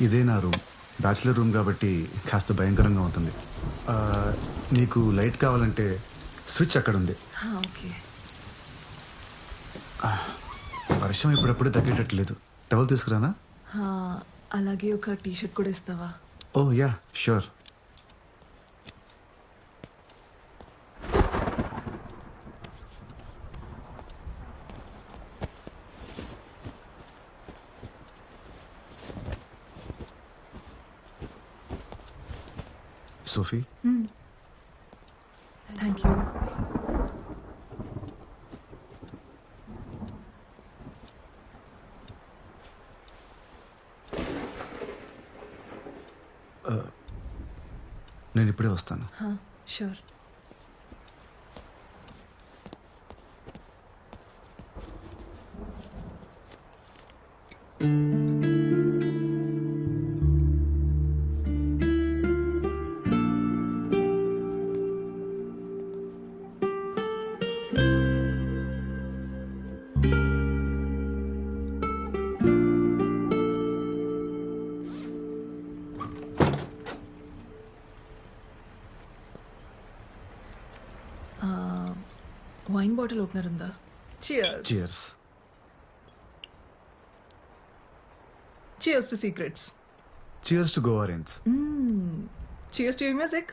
ఇదే నా room. Bachelor room కాబట్టి కాస్త భయంకరంగా ఉంటుంది. ఆ, నీకు లైట్ కావాలంటే స్విచ్ అక్కడ ఉంది. ఓకే. వర్షం ఇప్పుడప్పుడు తగ్గేటట్లేదు. టవల్ తీసుకురానా? అలాగే ఒక టీషర్ట్ కూడా ఇస్తావా? Oh yeah sure. Sophie, thank you. నేను ఇప్పుడే వస్తాను. షూర్. వైన్ బాటిల్ ఓపెనర్ ఉందా? Cheers. Cheers. Cheers to secrets. Cheers to Goa range. Cheers to your music.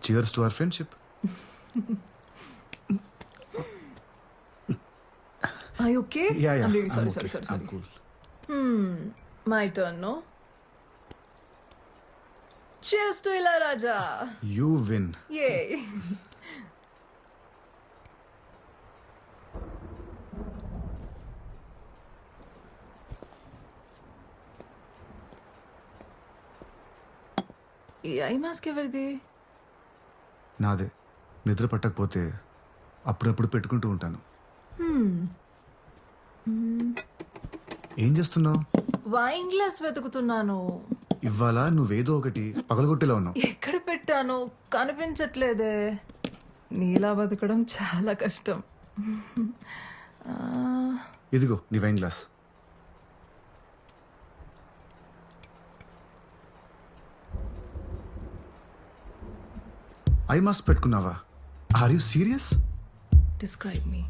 Cheers to our friendship. Are you okay? Yeah. I'm really sorry, I'm okay. sorry. I'm cool. My turn, no? Cheers to Ilayaraja. You win. Yay. ఈ eye mask ఎవరిది? నాదే. నిద్ర పట్టకపోతే అప్పుడప్పుడు పెట్టుకుంటూ ఉంటాను. ఏం చేస్తున్నావు? Wine glass వెతుకుతున్నాను. ఇవాళ నువ్వేదో ఒకటి పగలగొట్టేలా ఉన్నావు. ఎక్కడ పెట్టాను కనిపించట్లేదే. నీలా బతకడం చాలా కష్టం. ఇదిగో నీ వైన్ గ్లాస్. ఐ మాస్క్ పెట్టుకున్నావా? Are you serious? Describe me.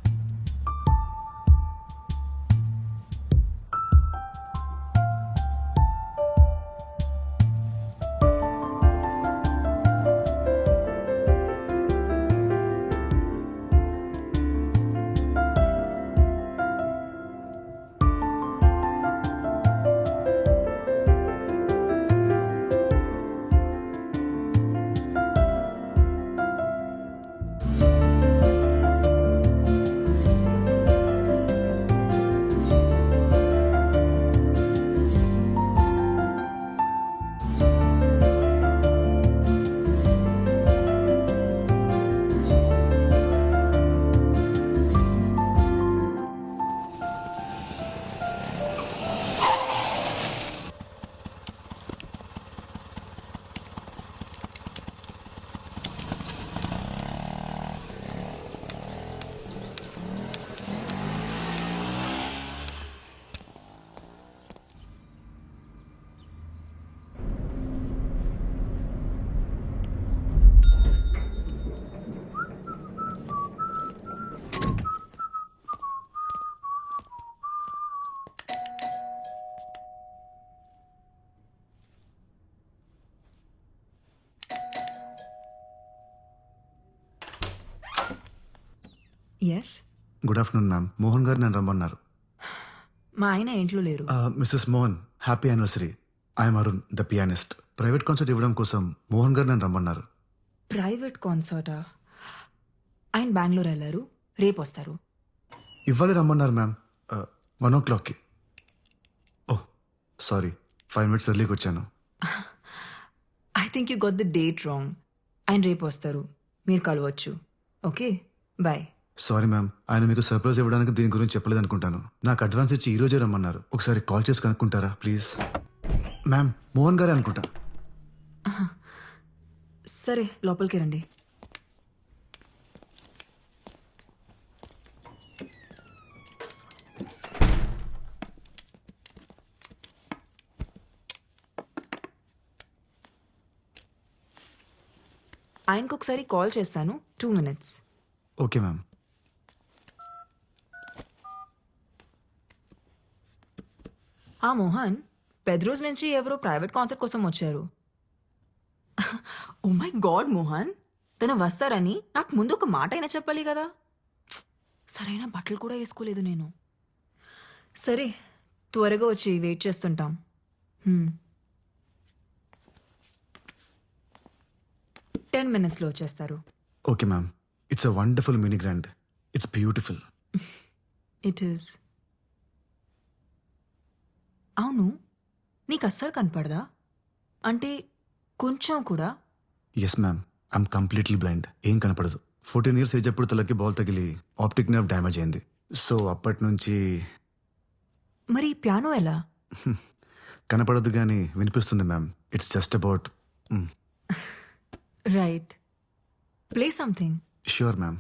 Yes. Good afternoon ma'am. Mohan గారు నన్ను రమ్మన్నారు. మా ఆయన ఇంట్లో లేరు. Missus Mohan, happy anniversary. I'm Arun, the pianist. Private concert ఇవ్వడం కోసం మోహన్ గారు నన్ను రమ్మన్నారు. ప్రైవేట్ కాన్సర్టా? ఆయన బెంగళూరు వెళ్ళారు, రేపు వస్తారు. ఇవ్వాలి రమ్మన్నారు మ్యామ్. 1 o'clockకి. ఓ సారీ, 5 minutes ఎర్లీకి వచ్చాను. I think you got the date wrong. ఆయన రేపు వస్తారు, మీరు కలవచ్చు. Okay, bye. సారీ మ్యామ్, ఆయన మీకు సర్ప్రైజ్ ఇవ్వడానికి దీని గురించి చెప్పలేదు అనుకుంటాను. నాకు అడ్వాన్స్ ఇచ్చి ఈ రోజే రమ్మన్నారు. ఒకసారి కాల్ చేసి కనుక్కుంటారా ప్లీజ్? మ్యామ్, మోహన్ గారే అనుకుంటా. సరే, లోపలికి రండి. ఆయనకు ఒకసారి కాల్ చేస్తాను. 2 minutes. Okay ma'am. ఆ మోహన్, పెద్రోజ్ నుంచి ఎవరో ప్రైవేట్ కాన్సర్ట్ కోసం వచ్చారు. ఓ మై గాడ్ మోహన్, తను వస్తారని నాకు ముందు ఒక మాట అయినా చెప్పాలి కదా. సరైన బట్టలు కూడా వేసుకోలేదు నేను. సరే, త్వరగా వచ్చి వెయిట్ చేస్తుంటాం. 10 minutesలో వచ్చేస్తారు. Okay ma'am. It's a wonderful mini grand. It's beautiful. It is. అవును, నీకు అస్సలు కనపడదా? అంటే కొంచెం కూడా? Yes ma'am, I'm completely blind. ఏం కనపడదు. 14 years ఏజ్ అప్పుడు తలకి బాల్ తగిలి ఆప్టిక్ నర్వ్ డ్యామేజ్ అయింది. సో అప్పటి నుంచి మరి పియానో ఎలా? కనపడదు కానీ వినిపిస్తుంది ma'am. It's just about. Right, play something. Sure ma'am.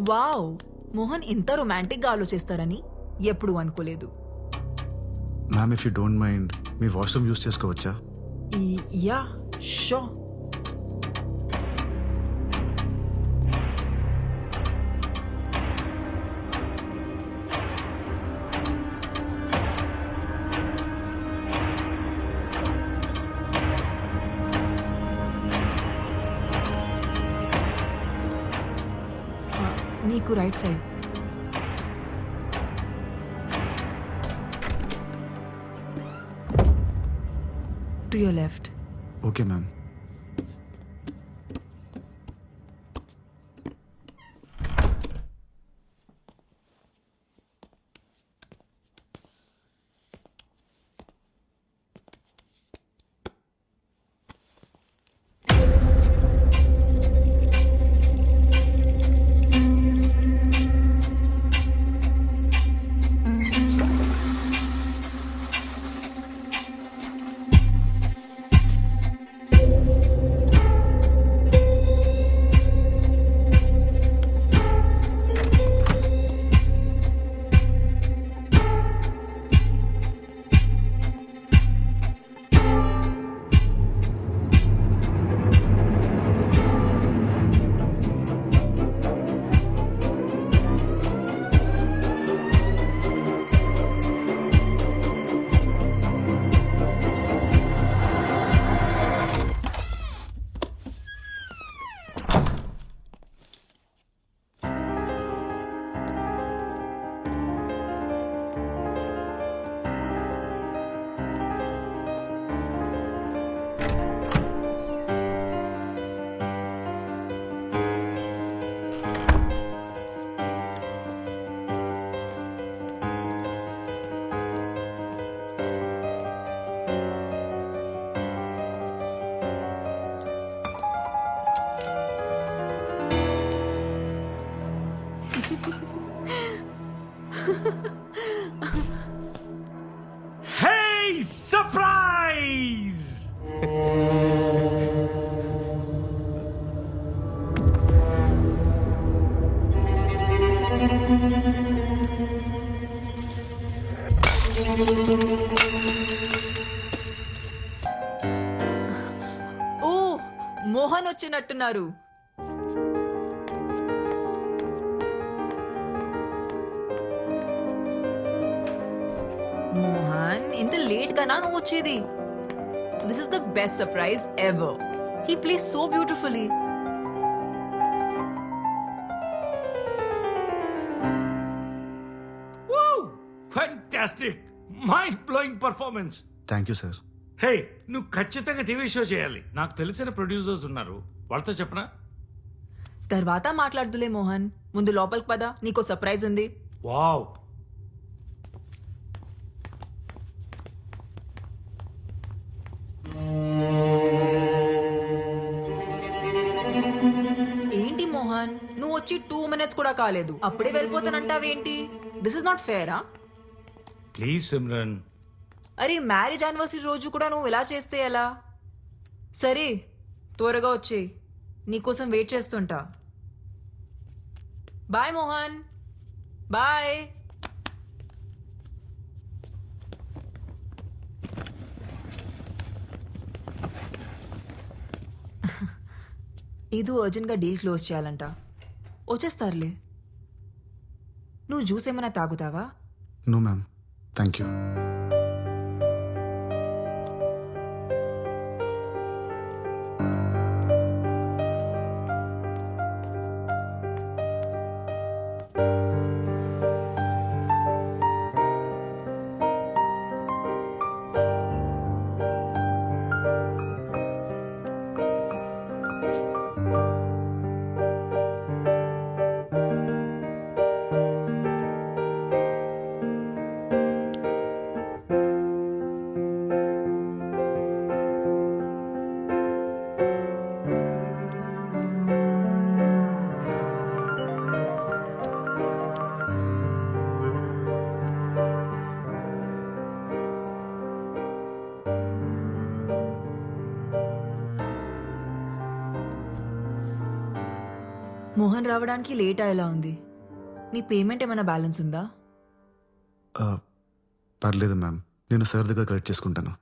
Wow, Mohan ఇంత రొమాంటిక్గా ఆలోచిస్తారని ఎప్పుడు అనుకోలేదు. Ma'am if you don't mind me washroom use చేసుకోవచ్చా? Yeah, show. నీకు right side. To your left. Okay ma'am. Hey, surprise! Oh, Mohan వచ్చినట్టున్నారు. మోహన్, ఇంత లేట్ గానా నువ్వు వచ్చేది? This is the best surprise ever. He plays so beautifully. Woo! Fantastic! Mind-blowing performance. Thank you sir. Hey, నువ్వు ఖచ్చితంగా TV show చేయాలి. నాకు తెలిసిన ప్రొడ్యూసర్స్ ఉన్నారు, వాళ్ళతో చెప్పనా? తర్వాత మాట్లాడుదులే మోహన్, ముందు లోపలికి పద, నీకో సర్ప్రైజ్ ఉంది. వావ్! ఏంటి మోహన్, నువ్వు వచ్చి 2 minutes కూడా కాలేదు, అప్పుడే వెళ్ళిపోతానంటావేంటి? దిస్ ఇస్ నాట్ ఫేరా? ప్లీజ్ సిమ్రన్. అరే మ్యారేజ్ యానివర్సరీ రోజు కూడా నువ్వు ఇలా చేస్తే ఎలా? సరే త్వరగా వచ్చేయ్, నీకోసం వెయిట్ చేస్తుంటా. Bye Mohan, bye. ఇది అర్జెంట్గా డీల్ క్లోజ్ చేయాలంట. వచ్చేస్తారులే. నువ్వు జ్యూస్ ఏమైనా తాగుతావా? No ma'am, thank you. Mohan రావడానికి లేట్ అయ్యేలా ఉంది. నీ పేమెంట్ ఏమైనా బ్యాలెన్స్ ఉందా? పర్లేదు మ్యామ్, నేను సార్ దగ్గర కలెక్ట్ చేసుకుంటాను.